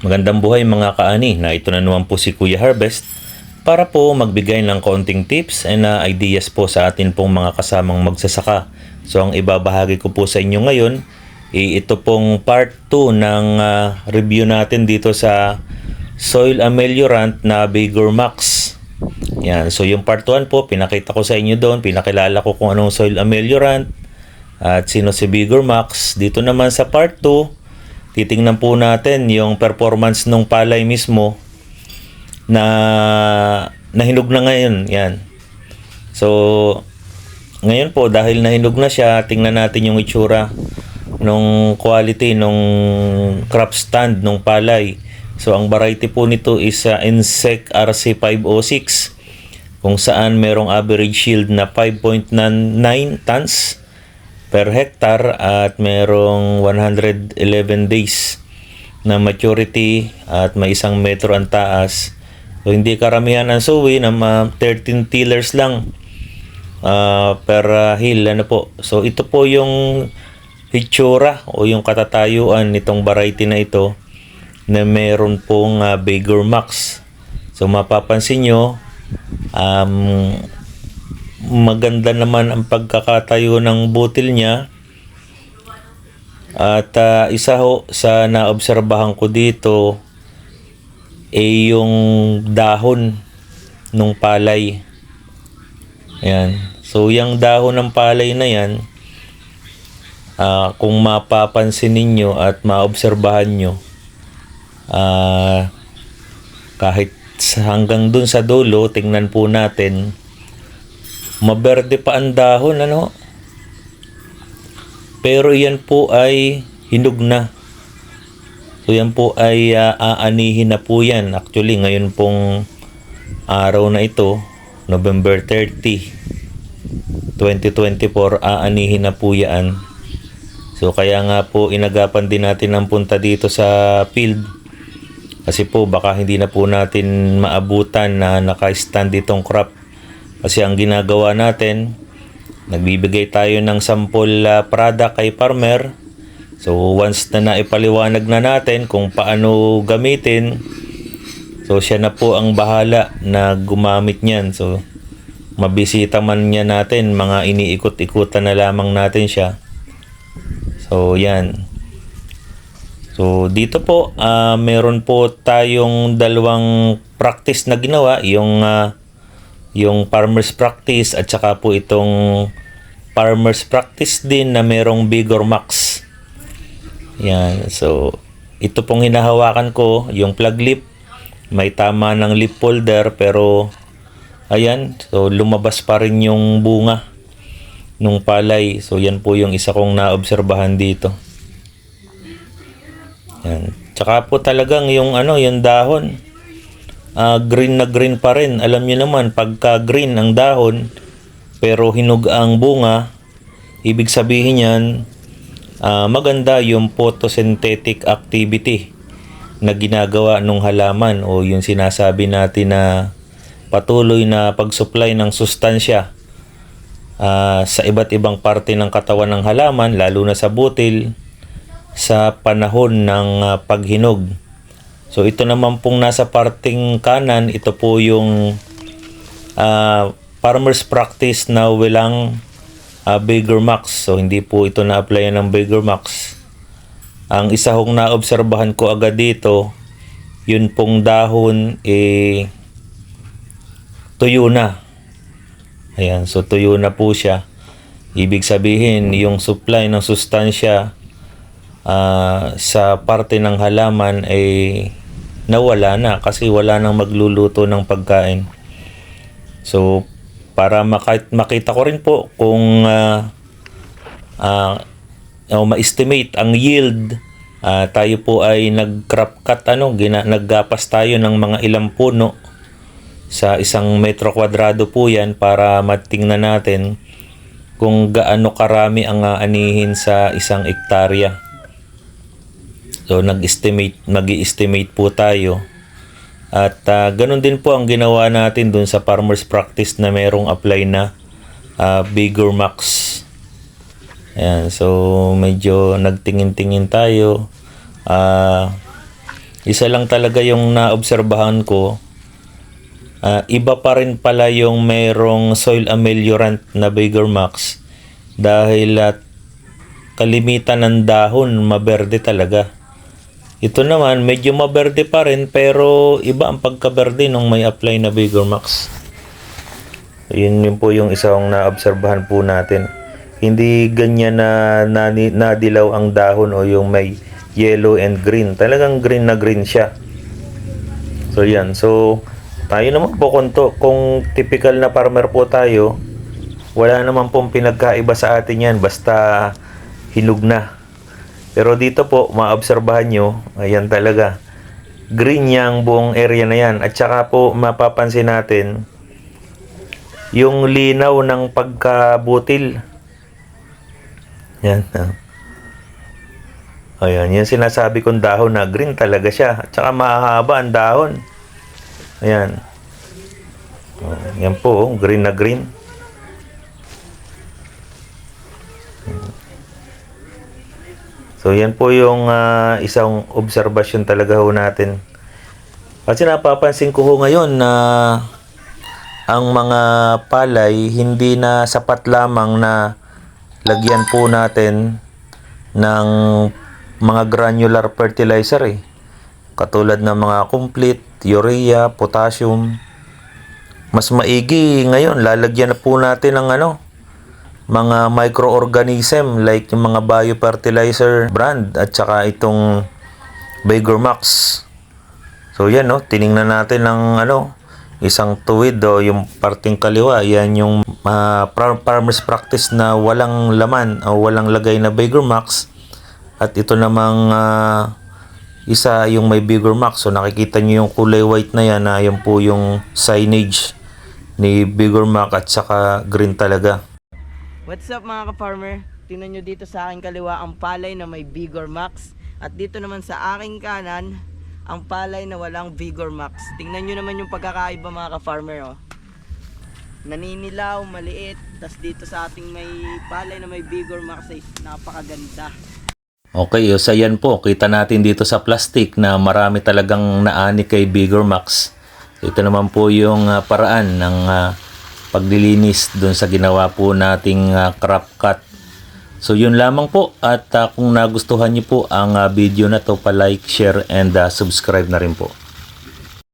Magandang buhay mga kaani, na ito na naman po si Kuya Harvest para po magbigay ng konting tips and ideas po sa atin pong mga kasamang magsasaka. So ang ibabahagi ko po sa inyo ngayon, ito pong part 2 ng review natin dito sa soil ameliorant na Vigor Max. Yan, so yung part 1 po, pinakita ko sa inyo doon, pinakilala ko kung anong soil ameliorant at sino si Vigor Max. Dito naman sa part 2, titingnan po natin yung performance ng palay mismo na nahinog na ngayon. Yan. So, ngayon po dahil nahinog na siya, tingnan natin yung itsura nung quality nung crop stand nung palay. So, ang variety po nito is Insect RC506 kung saan merong average yield na 5.9 tons per hectare at merong 111 days na maturity at may 1 metro ang taas. So hindi karamihan ang suwi na 13 tillers lang per hill po. So ito po yung hitsura o yung katatayuan nitong variety na ito na meron pong Vigor Max. So mapapansin nyo, maganda naman ang pagkakatayo ng butil niya. At isa ho sa naobserbahan ko dito ay yung dahon ng palay. Ayan. So yung dahon ng palay na yan, kung mapapansin ninyo at maobserbahan nyo, kahit hanggang dun sa dulo, tingnan po natin, maberde pa ang dahon, pero yan po ay hinog na. So yan po ay aanihin na po yan. Actually ngayon pong araw na ito, November 30, 2024, aanihin na po yan. So kaya nga po inagapan din natin ang punta dito sa field. Kasi po baka hindi na po natin maabutan na naka-stand itong crop. Kasi ang ginagawa natin, nagbibigay tayo ng sample product kay farmer. So once na naipaliwanag na natin kung paano gamitin, so siya na po ang bahala na gumamit niyan. So mabisita man niya natin, mga iniikot-ikutan na lamang natin siya. So yan. So dito po, meron po tayong dalawang practice na ginawa, yung farmer's practice at saka po itong farmer's practice din na merong Vigor Max. Yan. So ito pong hinahawakan ko, yung plug lip, may tama ng lip folder, pero ayan, so lumabas pa rin yung bunga nung palay. So yan po yung isa kong naobserbahan dito. Yan. Tsaka po talagang yung yung dahon, green na green pa rin. Alam niyo naman, pagka green ang dahon pero hinog ang bunga, ibig sabihin yan, maganda yung photosynthetic activity na ginagawa ng halaman o yung sinasabi natin na patuloy na pag-supply ng sustansya sa iba't ibang parte ng katawan ng halaman, lalo na sa butil, sa panahon ng paghinog. So ito naman pong nasa parting kanan, ito po yung farmer's practice na walang Vigor Max. So hindi po ito na-applyan ng Vigor Max. Ang isa kong naobserbahan ko agad dito, yun pong dahon tuyo na. Ayan, so tuyo na po siya. Ibig sabihin, yung supply ng sustansya sa parte ng halaman ay nawala na kasi wala nang magluluto ng pagkain. So para makita ko rin po kung ma-estimate ang yield, tayo po ay nag-crop cut, naggapas tayo ng mga ilang puno sa 1 metro kwadrado po yan para matingnan natin kung gaano karami ang anihin sa 1 hektarya. So mag-estimate po tayo. At ganun din po ang ginawa natin dun sa farmer's practice na merong apply na Vigor Max. Ayan, so medyo nagtingin-tingin tayo. Isa lang talaga yung naobserbahan ko. Iba pa rin pala yung merong soil ameliorant na Vigor Max dahil kalimitan ng dahon maberde talaga. Ito naman medyo maberde pa rin pero iba ang pagkaberde nung may apply na Vigor Max. Yun po yung isang naobserbahan po natin. Hindi ganyan na nadilaw ang dahon o yung may yellow and green. Talagang green na green siya. So yan. So tayo naman po kung typical na farmer po tayo, wala naman pong pinagkaiba sa atin yan basta hinog na. Pero dito po, maobserbahan nyo, ayan talaga, green yang buong area na yan. At saka po mapapansin natin, yung linaw ng pagkabutil. Yan. Ayan, yung sinasabi kong dahon na green talaga siya. At saka mahaba ang dahon. Ayan. Yan po, green na green. So, yan po yung isang obserbasyon talaga ho natin. Kasi napapansin ko ho ngayon na ang mga palay hindi na sapat lamang na lagyan po natin ng mga granular fertilizer eh. Katulad ng mga complete, urea, potassium. Mas maigi ngayon, lalagyan na po natin ng mga microorganism like yung mga biofertilizer brand at saka itong Vigor Max. So yan tiningnan natin ng isang tuwid o yung parting kaliwa, yan yung farmers practice na walang laman o walang lagay na Vigor Max. At ito namang isa yung may Vigor Max. So nakikita nyo yung kulay white na yan, yan po yung signage ni Vigor Max at saka green talaga. What's up mga ka-farmer? Tingnan nyo dito sa aking kaliwa ang palay na may Vigor Max. At dito naman sa aking kanan, ang palay na walang Vigor Max. Tingnan nyo naman yung pagkakaiba mga ka-farmer. Naninilaw, maliit. Tapos dito sa ating may palay na may Vigor Max ay napakaganda. Okay, so yan po. Kita natin dito sa plastic na marami talagang naani kay Vigor Max. Ito naman po yung paraan ng paglilinis doon sa ginawa po nating crop cut. So yun lamang po, at kung nagustuhan niyo po ang video na to, pa-like, share and subscribe na rin po.